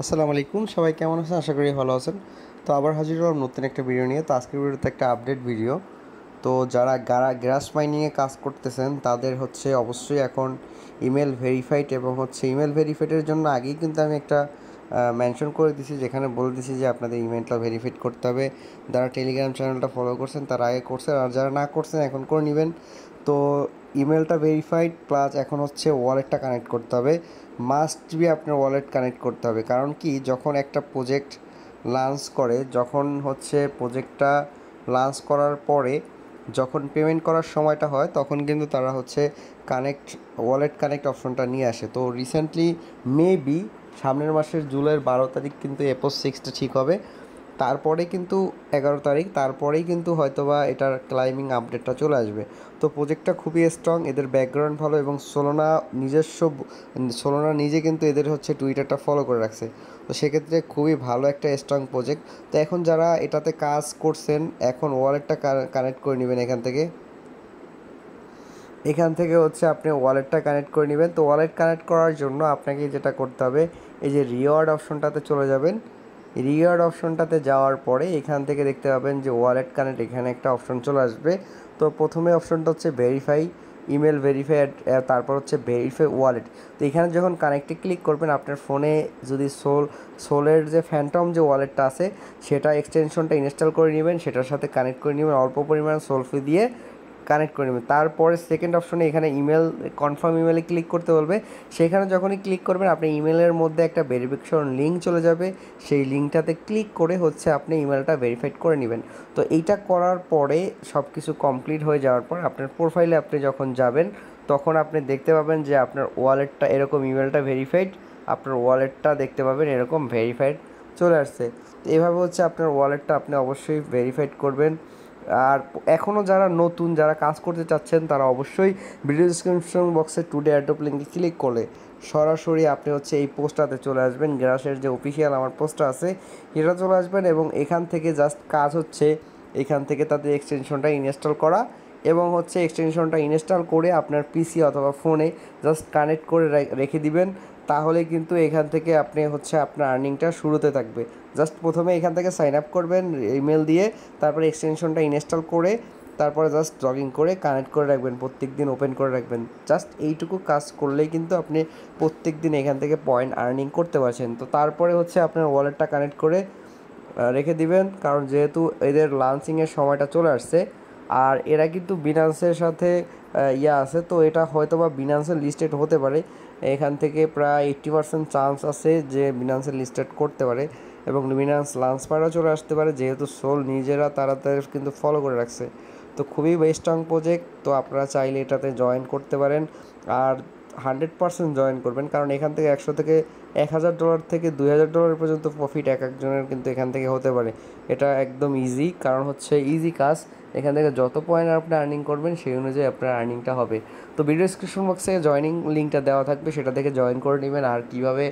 আসসালামু আলাইকুম, সবাই কেমন আছেন? আশা করি ভালো আছেন। তো আবার হাজির হলাম নতুন একটা ভিডিও নিয়ে। তো আজকের ভিডিওতে একটা আপডেট ভিডিও। তো যারা গ্রাস মাইনিংয়ে কাজ করতেছেন তাদের হচ্ছে অবশ্যই এখন ইমেল ভেরিফাইড এবং হচ্ছে ইমেল ভেরিফাইডের জন্য আগেই কিন্তু আমি একটা মেনশন করে দিছি, যেখানে বলে দিছি যে আপনাদের ইমেলটা ভেরিফাইড করতে হবে। যারা টেলিগ্রাম চ্যানেলটা ফলো করছেন তারা আগে করছেন, আর যারা না করছেন এখন করে নেবেন। তো ইমেলটা ভেরিফাইড প্লাস এখন হচ্ছে ওয়ালেটটা কানেক্ট করতে হবে। মাস্ট বি আপনার ওয়ালেট কানেক্ট করতে হবে, কারণ কি যখন একটা প্রজেক্ট লঞ্চ করে, যখন হচ্ছে প্রজেক্টটা লঞ্চ করার পরে যখন পেমেন্ট করার সময়টা হয় তখন কিন্তু তারা হচ্ছে ওয়ালেট কানেক্ট অপশনটা নিয়ে আসে। তো রিসেন্টলি মেবি সামনের মাসের জুলাইয়ের 12 তারিখ কিন্তু এপোস 6টা ঠিক হবে। তারপরে কিন্তু 11 তারিখ, তারপরেই কিন্তু হয়তোবা এটার ক্লাইম্বিং আপডেটটা চলে আসবে। তো প্রজেক্টটা খুবই স্ট্রং, এদের ব্যাকগ্রাউন্ড ভালো এবং সোলোনা নিজে কিন্তু এদের হচ্ছে টুইটারটা ফলো করে রাখছে। তো সেক্ষেত্রে খুবই ভালো একটা স্ট্রং প্রজেক্ট। তো এখন যারা এটাতে কাজ করছেন এখন ওয়ালেটটা কানেক্ট করে নেবেন এখান থেকে হচ্ছে আপনি ওয়ালেটটা কানেক্ট করে নেবেন। তো ওয়ালেট কানেক্ট করার জন্য আপনাকে যেটা করতে হবে, এই যে রিওয়ার্ড অপশনটাতে চলে যাবেন। রিওয়ার্ড অপশনটাতে যাওয়ার পরে এখান থেকে দেখতে পাবেন যে ওয়ালেট কানেক্ট, এখানে একটা অপশন চলে আসবে। তো প্রথমে অপশনটা হচ্ছে ভেরিফাই ইমেল ভেরিফাই, তারপর হচ্ছে ভেরিফাই ওয়ালেট। তো এখানে যখন কানেক্টে ক্লিক করবেন আপনার ফোনে যদি সোলের যে ফ্যান্টম যে ওয়ালেটটা আছে সেটা এক্সটেনশনটা ইনস্টল করে নেবেন, সেটার সাথে কানেক্ট করে নেবেন, অল্প পরিমাণ সোল ফি দিয়ে কানেক্ট করে নেবেন। তারপরে সেকেন্ড অপশনে এখানে ইমেল কনফার্ম ইমেলে ক্লিক করতে বলবে। সেখানে যখনই ক্লিক করবেন আপনি ইমেলের মধ্যে একটা ভেরিফিকেশন লিঙ্ক চলে যাবে, সেই লিঙ্কটাতে ক্লিক করে হচ্ছে আপনি ইমেলটা ভেরিফাইড করে নেবেন। তো এইটা করার পরে সব কিছু কমপ্লিট হয়ে যাওয়ার পর আপনার প্রোফাইলে আপনি যখন যাবেন তখন আপনি দেখতে পাবেন যে আপনার ওয়ালেটটা এরকম, ইমেলটা ভেরিফাইড, আপনার ওয়ালেটটা দেখতে পাবেন এরকম ভেরিফাইড চলে আসছে। তো এভাবে হচ্ছে আপনার ওয়ালেটটা আপনি অবশ্যই ভেরিফাইড করবেন। আর এখনও যারা নতুন, যারা কাজ করতে চাচ্ছেন তারা অবশ্যই ভিডিও ডিসক্রিপশন বক্সে টুডে অ্যাডপ লিঙ্কে ক্লিক করলে সরাসরি আপনি হচ্ছে এই পোস্টটাতে চলে আসবেন। গ্রাসের যে অফিসিয়াল আমার পোস্টটা আছে এটা চলে আসবেন এবং এখান থেকে জাস্ট কাজ হচ্ছে এখান থেকে তাদের এক্সটেনশনটা ইনস্টল করা এবং হচ্ছে এক্সটেনশনটা ইনস্টল করে আপনার পিসি অথবা ফোনে জাস্ট কানেক্ট করে রেখে দিবেন। তাহলে কিন্তু এখান থেকে আপনি হচ্ছে আপনার আর্নিংটা শুরুতে থাকবে। জাস্ট প্রথমে এখান থেকে সাইন আপ করবেন ইমেল দিয়ে, তারপরে এক্সটেনশনটা ইনস্টল করে তারপরে জাস্ট লগ ইন করে কানেক্ট করে রাখবেন, প্রত্যেক দিন ওপেন করে রাখবেন। জাস্ট এইটুকু কাজ করলেই কিন্তু আপনি প্রত্যেক দিন এখান থেকে পয়েন্ট আর্নিং করতে পারছেন। তো তারপরে হচ্ছে আপনার ওয়ালেটটা কানেক্ট করে রেখে দিবেন, কারণ যেহেতু এদের লাঞ্চিংয়ের সময়টা চলে আসছে আর এরা কিন্তু বিনান্সের সাথে আছে, তো এটা হয়তো বা বিনান্সের লিস্টেড হতে পারে। এখান থেকে প্রায় 80% চান্স আছে যে বিনান্সের লিস্টেড করতে পারে এবং বিনান্স লাঞ্চ পাড়াও চলে আসতে পারে, যেহেতু সোল নিজেরা তাদের কিন্তু ফলো করে রাখছে। তো খুবই স্ট্রং প্রজেক্ট, তো আপনারা চাইলে এটাতে জয়েন করতে পারেন আর 100% জয়েন করবেন, কারণ এখান থেকে $1,000 থেকে $2,000 পর্যন্ত প্রফিট এক একজনের কিন্তু এখান থেকে হতে পারে। এটা একদম ইজি, কারণ হচ্ছে ইজি কাজ। এখান থেকে যত পয়েন্ট আপনি আর্নিং করবেন সেই অনুযায়ী আপনার আর্নিংটা হবে। তো ভিডিও ডিসক্রিপশন বক্সে জয়েনিং লিঙ্কটা দেওয়া থাকবে, সেটা থেকে জয়েন করে নেবেন। আর কীভাবে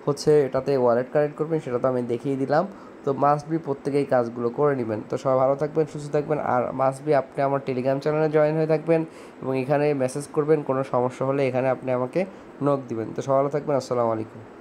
হচ্ছে এটাতে ওয়ালেট কানেক্ট করবেন সেটা তো আমি দেখিয়ে দিলাম। তো মাস্ট বি প্রত্যেকেই কাজগুলো করে নেবেন। তো সবাই ভালো থাকবেন, সুস্থ থাকবেন, আর মাস্ট বি আপনি আমার টেলিগ্রাম চ্যানেলে জয়েন হয়ে থাকবেন এবং এখানে মেসেজ করবেন, কোনো সমস্যা হলে এখানে আপনি আমাকে নক দিবেন। তো সবাই ভালো থাকবেন, আসসালামু আলাইকুম।